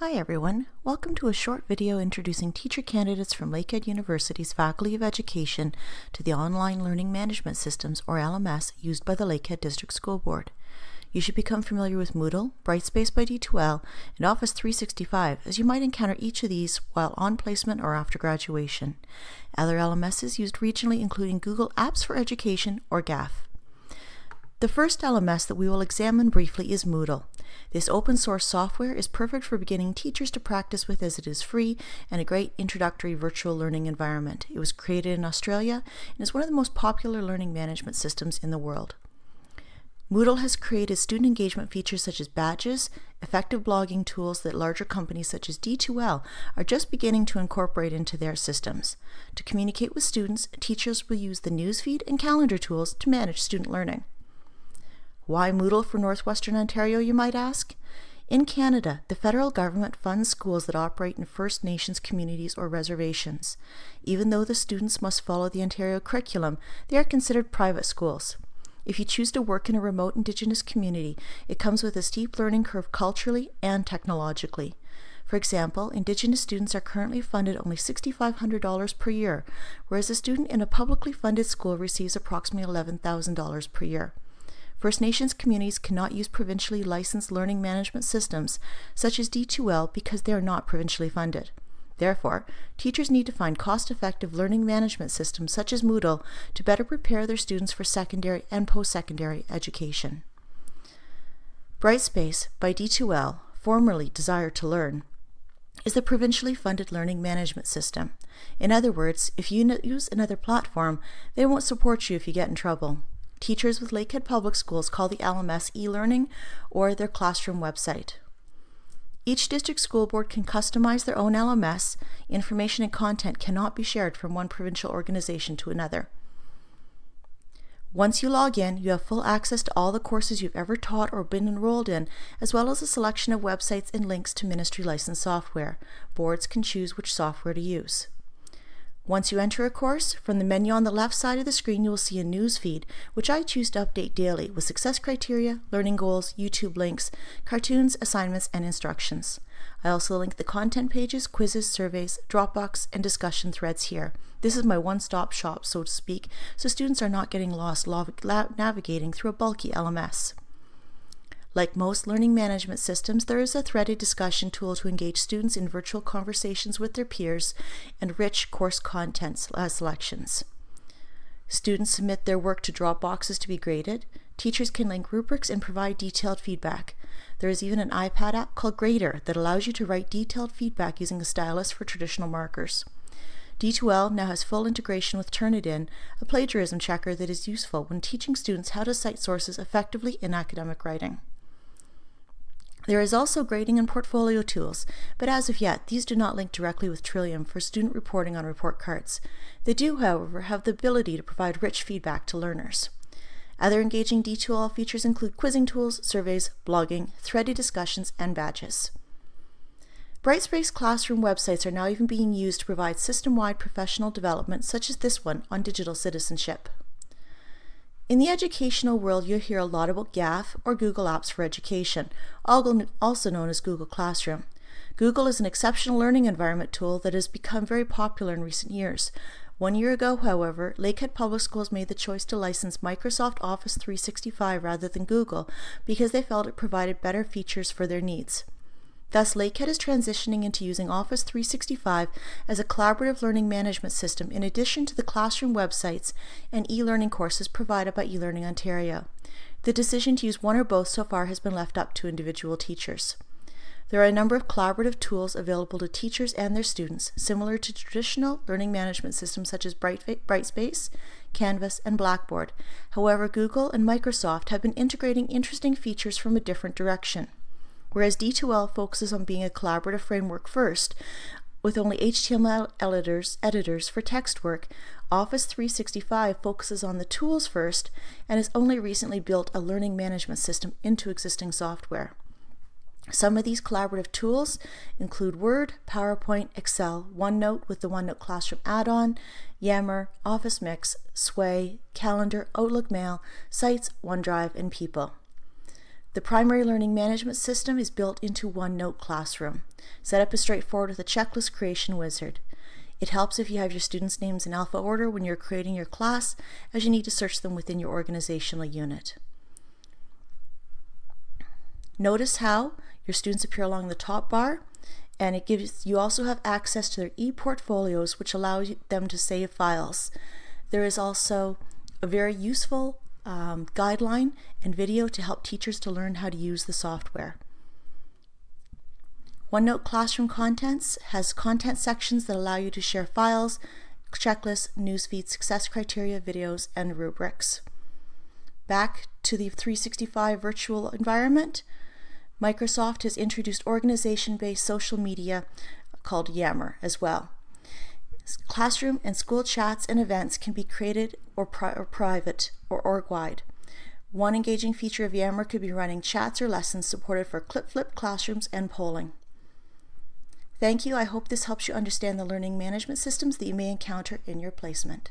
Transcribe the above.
Hi everyone, welcome to a short video introducing teacher candidates from Lakehead University's Faculty of Education to the Online Learning Management Systems, or LMS, used by the Lakehead District School Board. You should become familiar with Moodle, Brightspace by D2L, and Office 365, as you might encounter each of these while on placement or after graduation. Other LMSs used regionally including Google Apps for Education, or GAF. The first LMS that we will examine briefly is Moodle. This open source software is perfect for beginning teachers to practice with, as it is free and a great introductory virtual learning environment. It was created in Australia and is one of the most popular learning management systems in the world. Moodle has created student engagement features such as badges, effective blogging tools that larger companies such as D2L are just beginning to incorporate into their systems. To communicate with students, teachers will use the newsfeed and calendar tools to manage student learning. Why Moodle for Northwestern Ontario, you might ask? In Canada, the federal government funds schools that operate in First Nations communities or reservations. Even though the students must follow the Ontario curriculum, they are considered private schools. If you choose to work in a remote Indigenous community, it comes with a steep learning curve culturally and technologically. For example, Indigenous students are currently funded only $6,500 per year, whereas a student in a publicly funded school receives approximately $11,000 per year. First Nations communities cannot use provincially licensed learning management systems, such as D2L, because they are not provincially funded. Therefore, teachers need to find cost-effective learning management systems such as Moodle to better prepare their students for secondary and post-secondary education. Brightspace by D2L, formerly Desire to Learn, is the provincially funded learning management system. In other words, if you use another platform, they won't support you if you get in trouble. Teachers with Lakehead Public Schools call the LMS e-learning or their classroom website. Each district school board can customize their own LMS. Information and content cannot be shared from one provincial organization to another. Once you log in, you have full access to all the courses you've ever taught or been enrolled in, as well as a selection of websites and links to ministry licensed software. Boards can choose which software to use. Once you enter a course, from the menu on the left side of the screen you will see a news feed, which I choose to update daily with success criteria, learning goals, YouTube links, cartoons, assignments, and instructions. I also link the content pages, quizzes, surveys, Dropbox, and discussion threads here. This is my one-stop shop, so to speak, so students are not getting lost navigating through a bulky LMS. Like most learning management systems, there is a threaded discussion tool to engage students in virtual conversations with their peers and rich course content selections. Students submit their work to Dropboxes to be graded. Teachers can link rubrics and provide detailed feedback. There is even an iPad app called Grader that allows you to write detailed feedback using a stylus for traditional markers. D2L now has full integration with Turnitin, a plagiarism checker that is useful when teaching students how to cite sources effectively in academic writing. There is also grading and portfolio tools, but as of yet, these do not link directly with Trillium for student reporting on report cards. They do, however, have the ability to provide rich feedback to learners. Other engaging D2L features include quizzing tools, surveys, blogging, threaded discussions, and badges. Brightspace classroom websites are now even being used to provide system-wide professional development, such as this one on digital citizenship. In the educational world, you'll hear a lot about GAF, or Google Apps for Education, also known as Google Classroom. Google is an exceptional learning environment tool that has become very popular in recent years. 1 year ago, however, Lakehead Public Schools made the choice to license Microsoft Office 365 rather than Google because they felt it provided better features for their needs. Thus, Lakehead is transitioning into using Office 365 as a collaborative learning management system in addition to the classroom websites and e-learning courses provided by eLearning Ontario. The decision to use one or both so far has been left up to individual teachers. There are a number of collaborative tools available to teachers and their students, similar to traditional learning management systems such as Brightspace, Canvas, and Blackboard. However, Google and Microsoft have been integrating interesting features from a different direction. Whereas D2L focuses on being a collaborative framework first, with only HTML editors for text work, Office 365 focuses on the tools first and has only recently built a learning management system into existing software. Some of these collaborative tools include Word, PowerPoint, Excel, OneNote with the OneNote Classroom add-on, Yammer, Office Mix, Sway, Calendar, Outlook Mail, Sites, OneDrive, and People. The primary learning management system is built into OneNote Classroom. Setup is straightforward with a checklist creation wizard. It helps if you have your students' names in alpha order when you're creating your class, as you need to search them within your organizational unit. Notice how your students appear along the top bar, and you also have access to their e-portfolios, which allows them to save files. There is also a very useful guideline and video to help teachers to learn how to use the software. OneNote Classroom Contents has content sections that allow you to share files, checklists, newsfeeds, success criteria, videos, and rubrics. Back to the 365 virtual environment, Microsoft has introduced organization-based social media called Yammer as well. Classroom and school chats and events can be created or private or org-wide. One engaging feature of Yammer could be running chats or lessons supported for clip-flip classrooms and polling. Thank you. I hope this helps you understand the learning management systems that you may encounter in your placement.